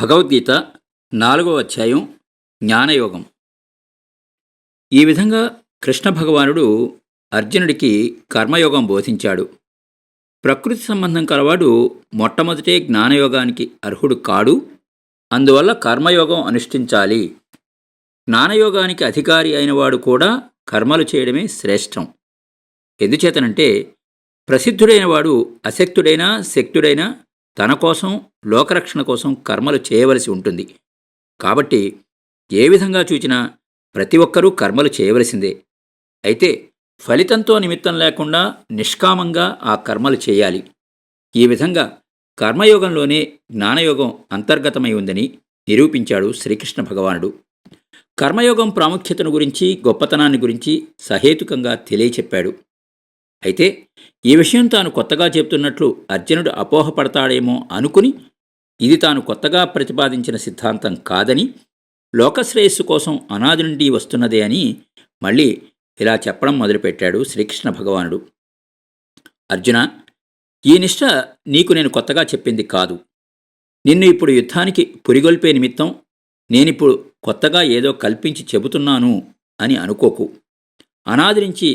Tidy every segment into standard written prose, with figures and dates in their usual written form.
భగవద్గీత 4వ అధ్యాయం జ్ఞానయోగం. ఈ విధంగా కృష్ణ భగవానుడు అర్జునుడికి కర్మయోగం బోధించాడు. ప్రకృతి సంబంధం కలవాడు మొట్టమొదటే జ్ఞానయోగానికి అర్హుడు కాడు. అందువల్ల కర్మయోగం అనుష్ఠించాలి. జ్ఞానయోగానికి అధికారి అయినవాడు కూడా కర్మలు చేయడమే శ్రేష్టం. ఎందుచేతనంటే ప్రసిద్ధుడైన వాడు అశక్తుడైనా శక్తుడైనా తన కోసం లోకరక్షణ కోసం కర్మలు చేయవలసి ఉంటుంది. కాబట్టి ఏ విధంగా చూచినా ప్రతి ఒక్కరూ కర్మలు చేయవలసిందే. అయితే ఫలితంతో నిమిత్తం లేకుండా నిష్కామంగా ఆ కర్మలు చేయాలి. ఈ విధంగా కర్మయోగంలోనే జ్ఞానయోగం అంతర్గతమై ఉందని నిరూపించాడు శ్రీకృష్ణ భగవానుడు. కర్మయోగం ప్రాముఖ్యతను గురించి గొప్పతనాన్ని గురించి సహేతుకంగా తెలియచెప్పాడు. అయితే ఈ విషయం తాను కొత్తగా చెప్తున్నట్లు అర్జునుడు అపోహపడతాడేమో అనుకుని ఇది తాను కొత్తగా ప్రతిపాదించిన సిద్ధాంతం కాదని, లోకశ్రేయస్సు కోసం అనాది నుండి వస్తున్నదే అని మళ్ళీ ఇలా చెప్పడం మొదలుపెట్టాడు శ్రీకృష్ణ భగవానుడు. అర్జున, ఈ నిష్ఠ నీకు నేను కొత్తగా చెప్పింది కాదు. నిన్ను ఇప్పుడు యుద్ధానికి పురిగొల్పే నిమిత్తం నేనిప్పుడు కొత్తగా ఏదో కల్పించి చెబుతున్నాను అని అనుకోకు. అనాది నుంచి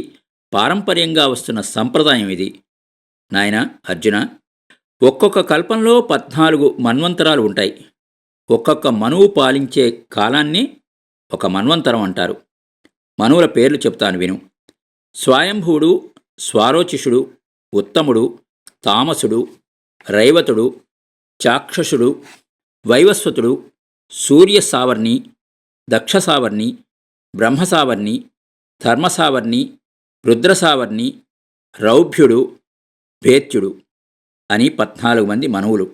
పారంపర్యంగా వస్తున్న సంప్రదాయం ఇది. నాయనా అర్జున, ఒక్కొక్క కల్పంలో 14 మన్వంతరాలు ఉంటాయి. ఒక్కొక్క మనువు పాలించే కాలాన్ని ఒక మన్వంతరం అంటారు. మనువుల పేర్లు చెప్తాను విను. స్వయంభువుడు, స్వారోచిషుడు, ఉత్తముడు, తామసుడు, రైవతుడు, చాక్షసుడు, వైవస్వతుడు, సూర్యసావర్ణి, దక్షసావర్ణి, బ్రహ్మసావర్ణి, ధర్మసావర్ణి, రుద్రసావర్ణి, రౌభ్యుడు, భేత్యుడు అని 14 మంది మనువులు.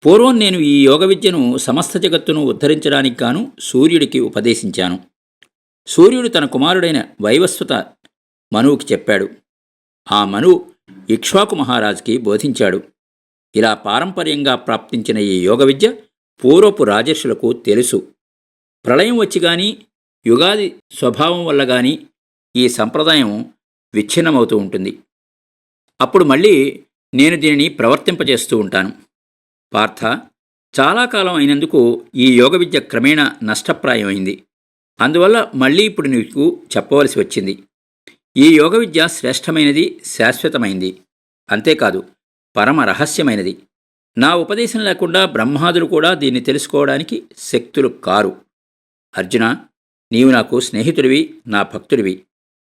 పూర్వం నేను ఈ యోగ విద్యను సమస్త జగత్తును ఉద్ధరించడానికి గాను సూర్యుడికి ఉపదేశించాను. సూర్యుడు తన కుమారుడైన వైవస్వత మనువుకి చెప్పాడు. ఆ మనువు ఇక్ష్వాకు మహారాజుకి బోధించాడు. ఇలా పారంపర్యంగా ప్రాప్తించిన ఈ యోగ విద్య పూర్వపు రాజర్షులకు తెలుసు. ప్రళయం వచ్చి గాని యుగాది స్వభావం వల్ల గాని ఈ సంప్రదాయం విచ్ఛిన్నమవుతూ ఉంటుంది. అప్పుడు మళ్ళీ నేను దీనిని ప్రవర్తింపజేస్తూ ఉంటాను. పార్థ, చాలా కాలం అయినందుకు ఈ యోగ విద్య క్రమేణా నష్టప్రాయమైంది. అందువల్ల మళ్ళీ ఇప్పుడు నీకు చెప్పవలసి వచ్చింది. ఈ యోగ విద్య శ్రేష్టమైనది, శాశ్వతమైంది. అంతేకాదు పరమ రహస్యమైనది. నా ఉపదేశం లేకుండా బ్రహ్మాదులు కూడా దీన్ని తెలుసుకోవడానికి శక్తులు కారు. అర్జున, నీవు నాకు స్నేహితుడివి, నా భక్తుడివి.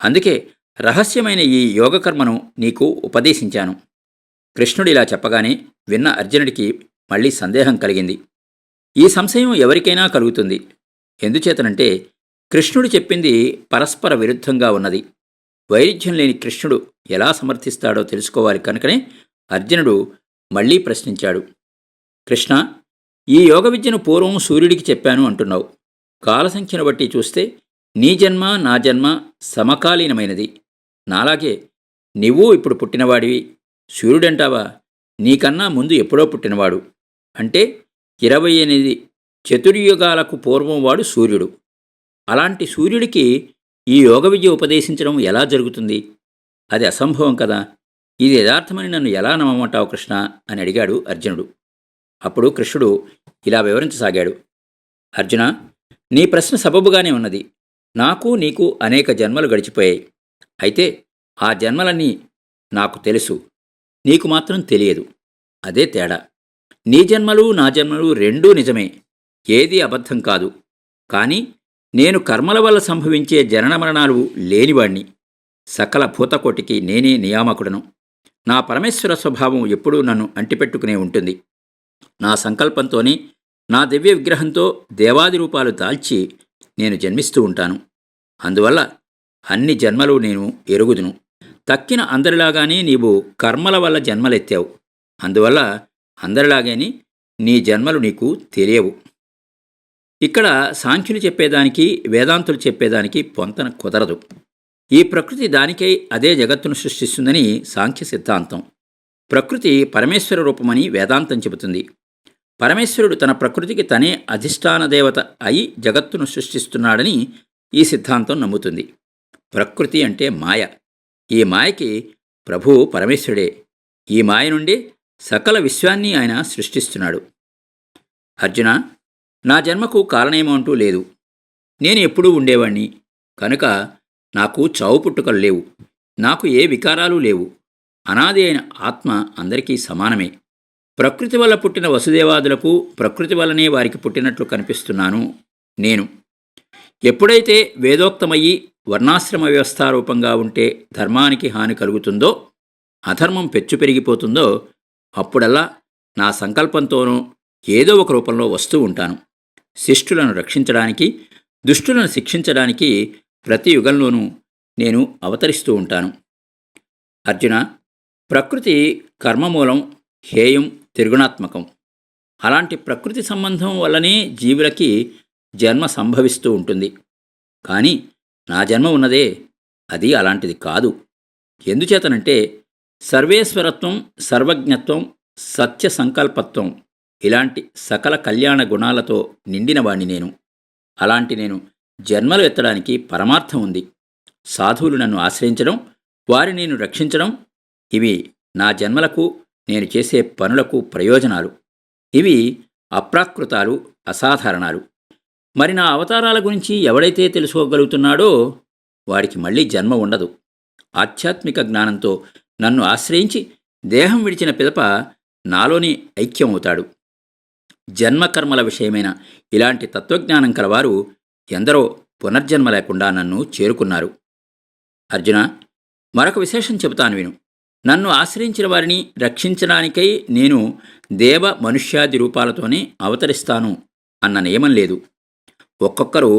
అందుకే రహస్యమైన ఈ యోగకర్మను నీకు ఉపదేశించాను. కృష్ణుడు ఇలా చెప్పగానే విన్న అర్జునుడికి మళ్ళీ సందేహం కలిగింది. ఈ సంశయం ఎవరికైనా కలుగుతుంది. ఎందుచేతనంటే కృష్ణుడు చెప్పింది పరస్పర విరుద్ధంగా ఉన్నది. వైరుధ్యం లేని కృష్ణుడు ఎలా సమర్థిస్తాడో తెలుసుకోవాలి కనుకనే అర్జునుడు మళ్ళీ ప్రశ్నించాడు. కృష్ణ, ఈ యోగ విద్యను పూర్వం సూర్యుడికి చెప్పాను అంటున్నావు. కాలసంఖ్యను బట్టి చూస్తే నీ జన్మ నా జన్మ సమకాలీనమైనది. నాలాగే నువ్వు ఇప్పుడు పుట్టినవాడివి. సూర్యుడంటావా? నీకన్నా ముందు ఎప్పుడో పుట్టినవాడు. అంటే 28 చతుర్యుగాలకు పూర్వం వాడు సూర్యుడు. అలాంటి సూర్యుడికి ఈ యోగ విద్య ఉపదేశించడం ఎలా జరుగుతుంది? అది అసంభవం కదా. ఇది యథార్థమని నన్ను ఎలా నమ్మమంటావు కృష్ణ అని అడిగాడు అర్జునుడు. అప్పుడు కృష్ణుడు ఇలా వివరించసాగాడు. అర్జున, నీ ప్రశ్న సబబుగానే ఉన్నది. నాకు నీకు అనేక జన్మలు గడిచిపోయాయి. అయితే ఆ జన్మలన్నీ నాకు తెలుసు, నీకు మాత్రం తెలియదు. అదే తేడా. నీ జన్మలు నా జన్మలు రెండూ నిజమే, ఏదీ అబద్ధం కాదు. కానీ నేను కర్మల వల్ల సంభవించే జనన మరణాలు లేనివాణ్ణి. సకల భూతకోటికి నేనే నియామకుడను. నా పరమేశ్వర స్వభావం ఎప్పుడూ నన్ను అంటిపెట్టుకునే ఉంటుంది. నా సంకల్పంతోనే నా దివ్య విగ్రహంతో దేవాది రూపాలు దాల్చి నేను జన్మిస్తూ ఉంటాను. అందువల్ల అన్ని జన్మలు నేను ఎరుగుదును. తక్కిన అందరిలాగానే నీవు కర్మల వల్ల జన్మలెత్తావు. అందువల్ల అందరిలాగానే నీ జన్మలు నీకు తెలియవు. ఇక్కడ సాంఖ్యులు చెప్పేదానికి వేదాంతులు చెప్పేదానికి పొంతన కుదరదు. ఈ ప్రకృతి దానికై అదే జగత్తును సృష్టిస్తుందని సాంఖ్య సిద్ధాంతం. ప్రకృతి పరమేశ్వర రూపమని వేదాంతం చెబుతుంది. పరమేశ్వరుడు తన ప్రకృతికి తనే అధిష్టాన దేవత అయి జగత్తును సృష్టిస్తున్నాడని ఈ సిద్ధాంతం నమ్ముతుంది. ప్రకృతి అంటే మాయ. ఈ మాయకి ప్రభువు పరమేశ్వరుడే. ఈ మాయ నుండి సకల విశ్వాన్ని ఆయన సృష్టిస్తున్నాడు. అర్జున, నా జన్మకు కారణమేమో అంటూ లేదు. నేను ఎప్పుడూ ఉండేవాణ్ణి కనుక నాకు చావు పుట్టుకలు లేవు. నాకు ఏ వికారాలు లేవు. అనాది అయిన ఆత్మ అందరికీ సమానమే. ప్రకృతి వల్ల పుట్టిన వసుదేవాదులకు ప్రకృతి వల్లనే వారికి పుట్టినట్లు కనిపిస్తున్నాను నేను. ఎప్పుడైతే వేదోక్తమయ్యి వర్ణాశ్రమ వ్యవస్థారూపంగా ఉంటే ధర్మానికి హాని కలుగుతుందో, అధర్మం పెచ్చు పెరిగిపోతుందో, అప్పుడల్లా నా సంకల్పంతోనూ ఏదో ఒక రూపంలో వస్తూ ఉంటాను. శిష్టులను రక్షించడానికి, దుష్టులను శిక్షించడానికి ప్రతి యుగంలోనూ నేను అవతరిస్తూ ఉంటాను. అర్జున, ప్రకృతి కర్మమూలం, హేయం, త్రిగుణాత్మకం. అలాంటి ప్రకృతి సంబంధం వల్లనే జీవులకి జన్మ సంభవిస్తూ ఉంటుంది. కానీ నా జన్మ ఉన్నదే, అది అలాంటిది కాదు. ఎందుచేతనంటే సర్వేశ్వరత్వం, సర్వజ్ఞత్వం, సత్య సంకల్పత్వం ఇలాంటి సకల కళ్యాణ గుణాలతో నిండినవాణ్ణి నేను. అలాంటి నేను జన్మలు ఎత్తడానికి పరమార్థం ఉంది. సాధువులు నన్ను ఆశ్రయించడం, వారిని నేను రక్షించడం, ఇవి నా జన్మలకు, నేను చేసే పనులకు ప్రయోజనాలు. ఇవి అప్రాకృతాలు, అసాధారణాలు. మరి నా అవతారాల గురించి ఎవడైతే తెలుసుకోగలుగుతున్నాడో వాడికి మళ్ళీ జన్మ ఉండదు. ఆధ్యాత్మిక జ్ఞానంతో నన్ను ఆశ్రయించి దేహం విడిచిన పిదప నాలోనే ఐక్యమవుతాడు. జన్మకర్మల విషయమైన ఇలాంటి తత్వజ్ఞానం కలవారు ఎందరో పునర్జన్మ లేకుండా నన్ను చేరుకున్నారు. అర్జున, మరొక విశేషం చెబుతాను విను. నన్ను ఆశ్రయించిన వారిని రక్షించడానికై నేను దేవ మనుష్యాది రూపాలతోనే అవతరిస్తాను అన్న నియమం లేదు. ఒక్కొక్కరు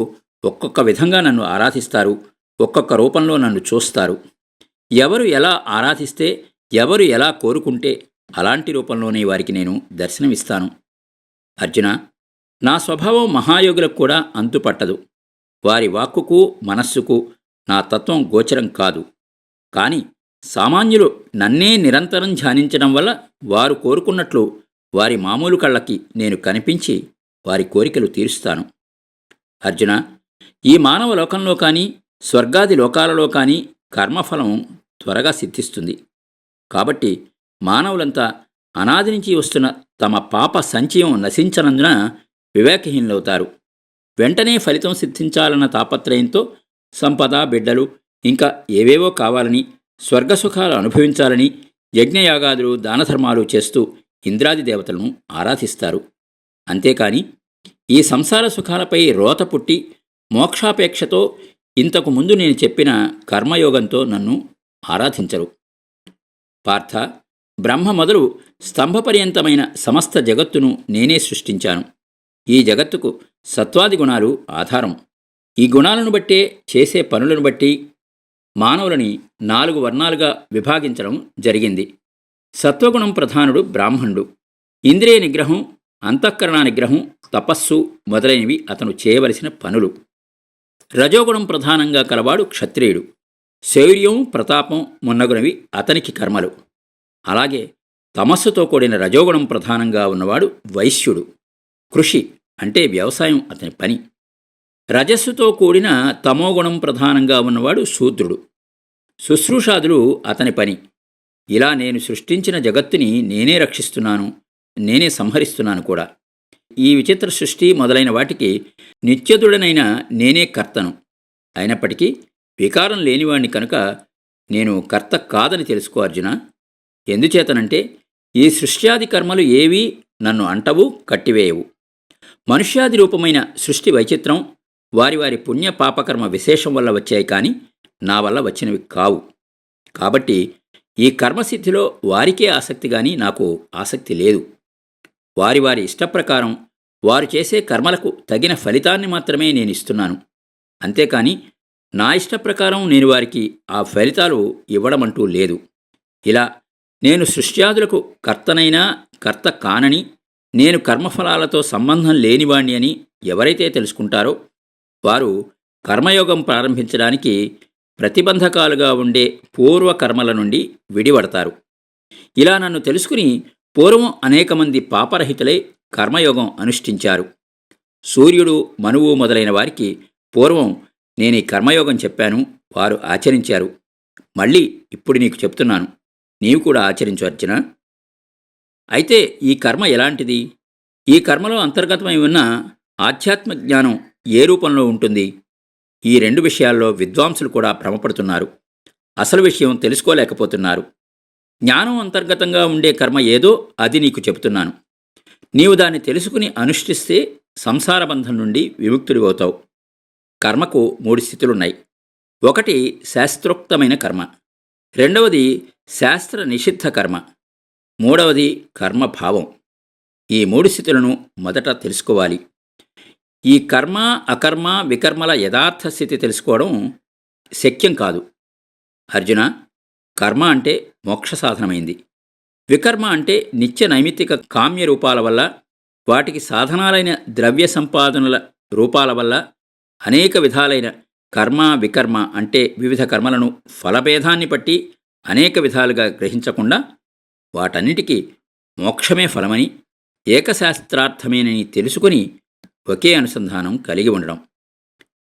ఒక్కొక్క విధంగా నన్ను ఆరాధిస్తారు, ఒక్కొక్క రూపంలో నన్ను చూస్తారు. ఎవరు ఎలా ఆరాధిస్తే, ఎవరు ఎలా కోరుకుంటే అలాంటి రూపంలోనే వారికి నేను దర్శనమిస్తాను. అర్జున, నా స్వభావం మహాయోగులకు కూడా అంతుపట్టదు. వారి వాక్కుకు, మనస్సుకు నా తత్వం గోచరం కాదు. కానీ సామాన్యులు నన్నే నిరంతరం ధ్యానించడం వల్ల వారు కోరుకున్నట్లు వారి మామూలు కళ్ళకి నేను కనిపించి వారి కోరికలు తీరుస్తాను. అర్జున, ఈ మానవ లోకంలో కానీ, స్వర్గాది లోకాలలో కానీ కర్మఫలం త్వరగా సిద్ధిస్తుంది. కాబట్టి మానవులంతా అనాది నుంచి వస్తున్న తమ పాప సంచయం నశించనందున వివేకహీనులవుతారు. వెంటనే ఫలితం సిద్ధించాలన్న తాపత్రయంతో సంపద, బిడ్డలు, ఇంకా ఏవేవో కావాలని, స్వర్గసుఖాలు అనుభవించాలని యజ్ఞయాగాదులు, దానధర్మాలు చేస్తూ ఇంద్రాది దేవతలను ఆరాధిస్తారు. అంతేకాని ఈ సంసార సుఖాలపై రోత పుట్టి మోక్షాపేక్షతో ఇంతకు ముందు నేను చెప్పిన కర్మయోగంతో నన్ను ఆరాధించరు. పార్థ, బ్రహ్మ మొదలు స్తంభపర్యంతమైన సమస్త జగత్తును నేనే సృష్టించాను. ఈ జగత్తుకు సత్వాది గుణాలు ఆధారం. ఈ గుణాలను బట్టే, చేసే పనులను బట్టి మానవులని 4 వర్ణాలుగా విభాగించడం జరిగింది. సత్వగుణం ప్రధానుడు బ్రాహ్మణుడు. ఇంద్రియ నిగ్రహం, అంతఃకరణ నిగ్రహం, తపస్సు మొదలైనవి అతను చేయవలసిన పనులు. రజోగుణం ప్రధానంగా కలవాడు క్షత్రియుడు. శౌర్యం, ప్రతాపం మున్నగునవి అతనికి కర్మలు. అలాగే తమస్సుతో కూడిన రజోగుణం ప్రధానంగా ఉన్నవాడు వైశ్యుడు. కృషి అంటే వ్యవసాయం అతని పని. రజస్సుతో కూడిన తమోగుణం ప్రధానంగా ఉన్నవాడు శూద్రుడు. శుశ్రూషాదులు అతని పని. ఇలా నేను సృష్టించిన జగత్తుని నేనే రక్షిస్తున్నాను, నేనే సంహరిస్తున్నాను కూడా. ఈ విచిత్ర సృష్టి మొదలైన వాటికి నిత్యదుడనైన నేనే కర్తను. అయినప్పటికీ వికారం లేనివాణ్ణి కనుక నేను కర్త కాదని తెలుసుకో అర్జున. ఎందుచేతనంటే ఈ సృష్ట్యాది కర్మలు ఏవీ నన్ను అంటవు, కట్టివేయవు. మనుష్యాది రూపమైన సృష్టి వైచిత్రం వారి వారి పుణ్య పాపకర్మ విశేషం వల్ల వచ్చాయి, కానీ నా వల్ల వచ్చినవి కావు. కాబట్టి ఈ కర్మసిద్ధిలో వారికే ఆసక్తి గాని నాకు ఆసక్తి లేదు. వారి వారి ఇష్టప్రకారం వారు చేసే కర్మలకు తగిన ఫలితాన్ని మాత్రమే నేను ఇస్తున్నాను. అంతేకాని నా ఇష్టప్రకారం నేను వారికి ఆ ఫలితాలు ఇవ్వడమంటూ లేదు. ఇలా నేను సృష్ట్యాదులకు కర్తనైనా కర్త కానని, నేను కర్మఫలాలతో సంబంధం లేనివాణ్ణి అని ఎవరైతే తెలుసుకుంటారో వారు కర్మయోగం ప్రారంభించడానికి ప్రతిబంధకాలుగా ఉండే పూర్వకర్మల నుండి విడివడతారు. ఇలా నన్ను తెలుసుకుని పూర్వం అనేక మంది పాపరహితులై కర్మయోగం అనుష్ఠించారు. సూర్యుడు, మనువు మొదలైన వారికి పూర్వం నేను ఈ కర్మయోగం చెప్పాను, వారు ఆచరించారు. మళ్ళీ ఇప్పుడు నీకు చెప్తున్నాను, నీవు కూడా ఆచరించు అర్జున. అయితే ఈ కర్మ ఎలాంటిది? ఈ కర్మలో అంతర్గతమై ఉన్న ఆధ్యాత్మ జ్ఞానం ఏ రూపంలో ఉంటుంది? ఈ రెండు విషయాల్లో విద్వాంసులు కూడా భ్రమపడుతున్నారు. అసలు విషయం తెలుసుకోలేకపోతున్నారు. జ్ఞానం అంతర్గతంగా ఉండే కర్మ ఏదో అది నీకు చెబుతున్నాను. నీవు దాన్ని తెలుసుకుని అనుష్ఠిస్తే సంసార బంధం నుండి విముక్తుడివవుతావు. కర్మకు 3 స్థితులున్నాయి. ఒకటి శాస్త్రోక్తమైన కర్మ, రెండవది శాస్త్ర నిషిద్ధ కర్మ, మూడవది కర్మభావం. ఈ 3 స్థితులను మొదట తెలుసుకోవాలి. ఈ కర్మ, అకర్మ, వికర్మల యథార్థ స్థితి తెలుసుకోవడం శక్యం కాదు. అర్జున, కర్మ అంటే మోక్ష సాధనమైంది. వికర్మ అంటే నిత్య నైమిత్తిక కామ్య రూపాల వల్ల, వాటికి సాధనాలైన ద్రవ్య సంపాదనల రూపాల వల్ల అనేక విధాలైన కర్మ, వికర్మ అంటే వివిధ కర్మలను ఫలభేదాన్ని బట్టి అనేక విధాలుగా గ్రహించకుండా వాటన్నిటికీ మోక్షమే ఫలమని, ఏకశాస్త్రార్థమేనని తెలుసుకుని ఒకే అనుసంధానం కలిగి ఉండడం.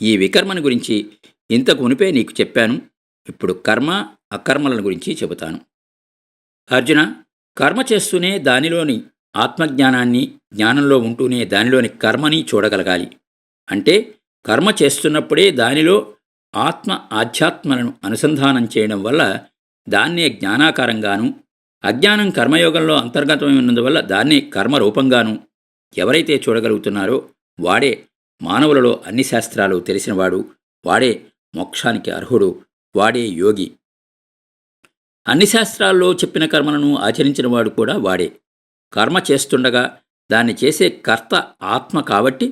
ఈ వికర్మను గురించి ఇంతకు మునిపే నీకు చెప్పాను. ఇప్పుడు కర్మ, అకర్మలను గురించి చెబుతాను. అర్జున, కర్మ చేస్తూనే దానిలోని ఆత్మజ్ఞానాన్ని, జ్ఞానంలో ఉంటూనే దానిలోని కర్మని చూడగలగాలి. అంటే కర్మ చేస్తున్నప్పుడే దానిలో ఆత్మ ఆధ్యాత్మలను అనుసంధానం చేయడం వల్ల దాన్నే జ్ఞానాకారంగాను, అజ్ఞానం కర్మయోగంలో అంతర్గతమై ఉన్నందువల్ల దాన్నే కర్మరూపంగాను ఎవరైతే చూడగలుగుతున్నారో వాడే మానవులలో అన్ని శాస్త్రాలు తెలిసినవాడు, వాడే మోక్షానికి అర్హుడు, వాడే యోగి. అన్ని శాస్త్రాల్లో చెప్పిన కర్మలను ఆచరించినవాడు కూడా వాడే. కర్మ చేస్తుండగా దాన్ని చేసే కర్త ఆత్మ కాబట్టి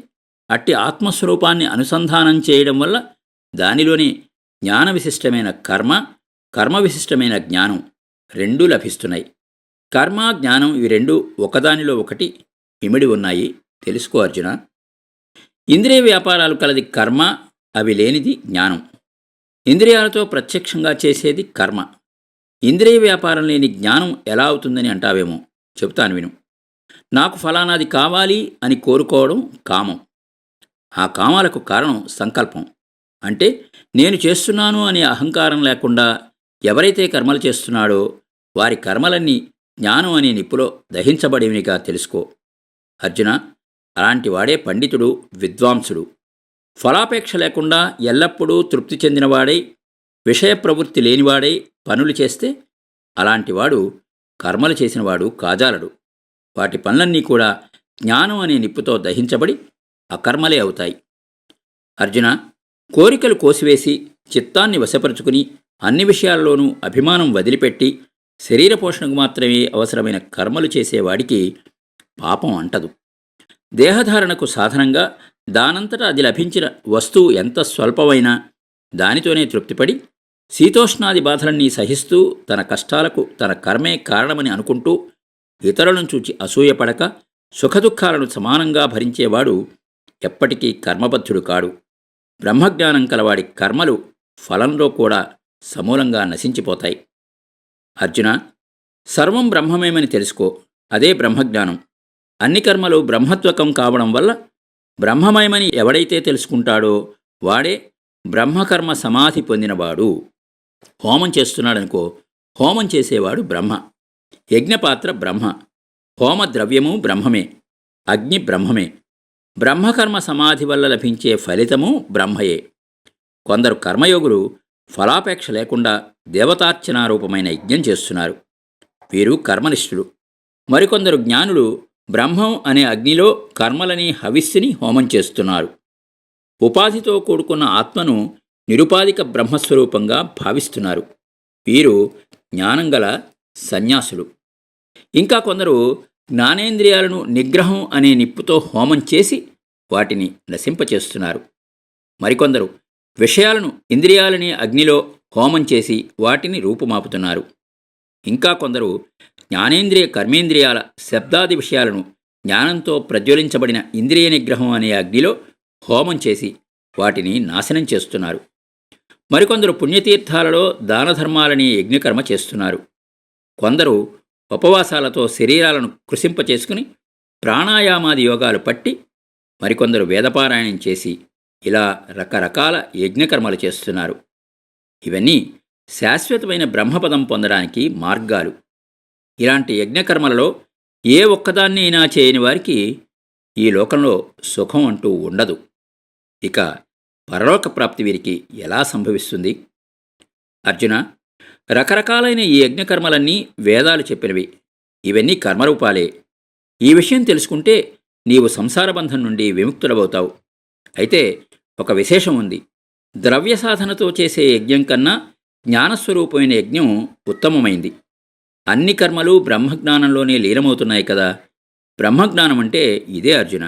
అట్టి ఆత్మస్వరూపాన్ని అనుసంధానం చేయడం వల్ల దానిలోనే జ్ఞాన విశిష్టమైన కర్మ, కర్మ విశిష్టమైన జ్ఞానం రెండూ లభిస్తున్నాయి. కర్మ, జ్ఞానం ఇవి రెండూ ఒకదానిలో ఒకటి ఇమిడి ఉన్నాయి. తెలుసుకో అర్జున. ఇంద్రియ వ్యాపారాలు కలది కర్మ, అవి లేనిది జ్ఞానం. ఇంద్రియాలతో ప్రత్యక్షంగా చేసేది కర్మ. ఇంద్రియ వ్యాపారం లేని జ్ఞానం ఎలా అవుతుందని అంటావేమో, చెబుతాను విను. నాకు ఫలానాది కావాలి అని కోరుకోవడం కామం. ఆ కామాలకు కారణం సంకల్పం. అంటే నేను చేస్తున్నాను అనే అహంకారం లేకుండా ఎవరైతే కర్మలు చేస్తున్నాడో వారి కర్మలన్నీ జ్ఞానం అనే నిప్పులో దహించబడివినిగా తెలుసుకో. అర్జున, అలాంటి వాడే పండితుడు, విద్వాంసుడు. ఫలాపేక్ష లేకుండా ఎల్లప్పుడూ తృప్తి చెందినవాడై, విషయ ప్రవృత్తి లేనివాడై పనులు చేస్తే అలాంటివాడు కర్మలు చేసినవాడు కాజాలడు. వాటి పనులన్నీ కూడా జ్ఞానం అనే నిప్పుతో దహించబడి అకర్మలే అవుతాయి. అర్జున, కోరికలు కోసివేసి చిత్తాన్ని వశపరుచుకుని అన్ని విషయాల్లోనూ అభిమానం వదిలిపెట్టి శరీర పోషణకు మాత్రమే అవసరమైన కర్మలు చేసేవాడికి పాపం అంటదు. దేహధారణకు సాధనంగా దానంతటా అది లభించిన వస్తువు ఎంత స్వల్పమైనా దానితోనే తృప్తిపడి శీతోష్ణాది బాధలన్నీ సహిస్తూ తన కష్టాలకు తన కర్మే కారణమని అనుకుంటూ ఇతరులను చూచి అసూయపడక సుఖదుఖాలను సమానంగా భరించేవాడు ఎప్పటికీ కర్మబద్ధుడు కాడు. బ్రహ్మజ్ఞానం కలవాడి కర్మలు ఫలంలో కూడా సమూలంగా నశించిపోతాయి. అర్జున, సర్వం బ్రహ్మమేమని తెలుసుకో. అదే బ్రహ్మజ్ఞానం. అన్ని కర్మలు బ్రహ్మత్వకం కావడం వల్ల బ్రహ్మమయమని ఎవడైతే తెలుసుకుంటాడో వాడే బ్రహ్మకర్మ సమాధి పొందినవాడు. హోమం చేస్తున్నాడనుకో, హోమం చేసేవాడు బ్రహ్మ. యజ్ఞపాత్ర బ్రహ్మ, హోమద్రవ్యము బ్రహ్మమే, అగ్ని బ్రహ్మమే. బ్రహ్మకర్మ సమాధి వల్ల లభించే ఫలితము బ్రహ్మయే. కొందరు కర్మయోగులు ఫలాపేక్ష లేకుండా దేవతార్చనారూపమైన యజ్ఞం చేస్తున్నారు. వీరు కర్మనిష్ఠులు. మరికొందరు జ్ఞానులు బ్రహ్మం అనే అగ్నిలో కర్మలని హవిస్సుని హోమం చేస్తున్నారు. ఉపాధితో కూడుకున్న ఆత్మను నిరుపాధిక బ్రహ్మస్వరూపంగా భావిస్తున్నారు. వీరు జ్ఞానంగల సన్యాసులు. ఇంకా కొందరు జ్ఞానేంద్రియాలను నిగ్రహం అనే నిప్పుతో హోమం చేసి వాటిని నశింపచేస్తున్నారు. మరికొందరు విషయాలను ఇంద్రియాలనే అగ్నిలో హోమం చేసి వాటిని రూపుమాపుతున్నారు. ఇంకా కొందరు జ్ఞానేంద్రియ కర్మేంద్రియాల శబ్దాది విషయాలను జ్ఞానంతో ప్రజ్వలించబడిన ఇంద్రియ నిగ్రహం అనే అగ్నిలో హోమం చేసి వాటిని నాశనం చేస్తున్నారు. మరికొందరు పుణ్యతీర్థాలలో దానధర్మాలనే యజ్ఞకర్మ చేస్తున్నారు. కొందరు ఉపవాసాలతో శరీరాలను కృశింపచేసుకుని ప్రాణాయామాది యోగాలు పట్టి మరికొందరు వేదపారాయణం చేసి ఇలా రకరకాల యజ్ఞకర్మలు చేస్తున్నారు. ఇవన్నీ శాశ్వతమైన బ్రహ్మపదం పొందడానికి మార్గాలు. ఇలాంటి యజ్ఞకర్మలలో ఏ ఒక్కదాన్నైనా చేయని వారికి ఈ లోకంలో సుఖం అంటూ ఉండదు. ఇక పరలోక ప్రాప్తి వీరికి ఎలా సంభవిస్తుంది? అర్జున, రకరకాలైన ఈ యజ్ఞకర్మలన్నీ వేదాలు చెప్పినవి. ఇవన్నీ కర్మరూపాలే. ఈ విషయం తెలుసుకుంటే నీవు సంసార బంధం నుండి విముక్తుడవవుతావు. అయితే ఒక విశేషం ఉంది. ద్రవ్య సాధనతో చేసే యజ్ఞం కన్నా జ్ఞానస్వరూపమైన యజ్ఞం ఉత్తమమైంది. అన్ని కర్మలు బ్రహ్మజ్ఞానంలోనే లీనమవుతున్నాయి కదా. బ్రహ్మజ్ఞానం అంటే ఇదే అర్జున.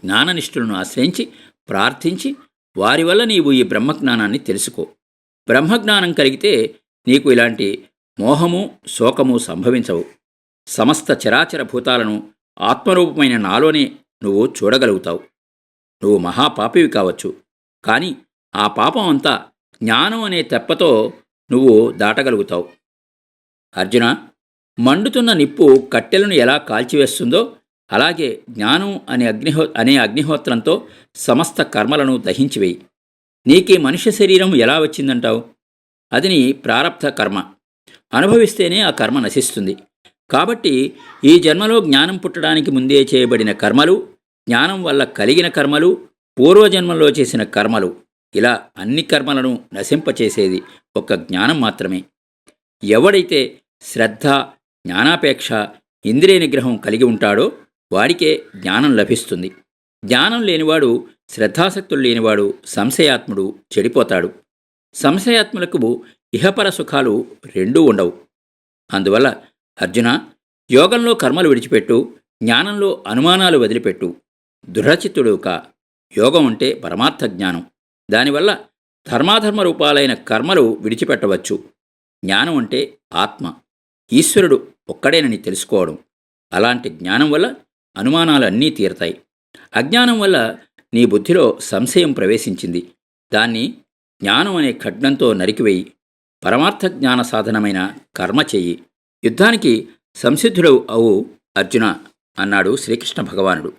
జ్ఞాననిష్ఠులను ఆశ్రయించి ప్రార్థించి వారి వల్ల నీవు ఈ బ్రహ్మజ్ఞానాన్ని తెలుసుకో. బ్రహ్మజ్ఞానం కలిగితే నీకు ఇలాంటి మోహము శోకము సంభవించవు. సమస్త చరాచర భూతాలను ఆత్మరూపమైన నాలోనే నువ్వు చూడగలుగుతావు. నువ్వు మహాపాపివి కావచ్చు, కానీ ఆ పాపం అంతా జ్ఞానం అనే తెప్పతో నువ్వు దాటగలుగుతావు. అర్జున, మండుతున్న నిప్పు కట్టెలను ఎలా కాల్చివేస్తుందో అలాగే జ్ఞానం అనే అగ్నిహోత్రంతో సమస్త కర్మలను దహించివేయి. నీకీ మనుష్య శరీరం ఎలా వచ్చిందంటావు? అది నీ ప్రారబ్ధ కర్మ. అనుభవిస్తేనే ఆ కర్మ నశిస్తుంది. కాబట్టి ఈ జన్మలో జ్ఞానం పుట్టడానికి ముందే చేయబడిన కర్మలు, జ్ఞానం వల్ల కలిగిన కర్మలు, పూర్వజన్మలో చేసిన కర్మలు, ఇలా అన్ని కర్మలను నశింపచేసేది ఒక్క జ్ఞానం మాత్రమే. ఎవడైతే శ్రద్ధ, జ్ఞానాపేక్ష, ఇంద్రియ నిగ్రహం కలిగి ఉంటాడో వాడికే జ్ఞానం లభిస్తుంది. జ్ఞానం లేనివాడు, శ్రద్ధాసక్తులు లేనివాడు సంశయాత్ముడు, చెడిపోతాడు. సంశయాత్ములకు ఇహపర సుఖాలు రెండూ ఉండవు. అందువల్ల అర్జున, యోగంలో కర్మలు విడిచిపెట్టు, జ్ఞానంలో అనుమానాలు వదిలిపెట్టు. దృఢచిత్తుడు కా. యోగం అంటే పరమార్థ జ్ఞానం. దానివల్ల ధర్మాధర్మ రూపాలైన కర్మలు విడిచిపెట్టవచ్చు. జ్ఞానం అంటే ఆత్మ, ఈశ్వరుడు ఒక్కడేనని తెలుసుకోవడం. అలాంటి జ్ఞానం వల్ల అనుమానాలు అన్నీ తీరతాయి. అజ్ఞానం వల్ల నీ బుద్ధిలో సంశయం ప్రవేశించింది. దాన్ని జ్ఞానం అనే ఖడ్గంతో నరికివేయి. పరమార్థ జ్ఞాన సాధనమైన కర్మ చెయ్యి. యుద్ధానికి సంసిద్ధుడవు అవు అర్జున అన్నాడు శ్రీకృష్ణ భగవానుడు.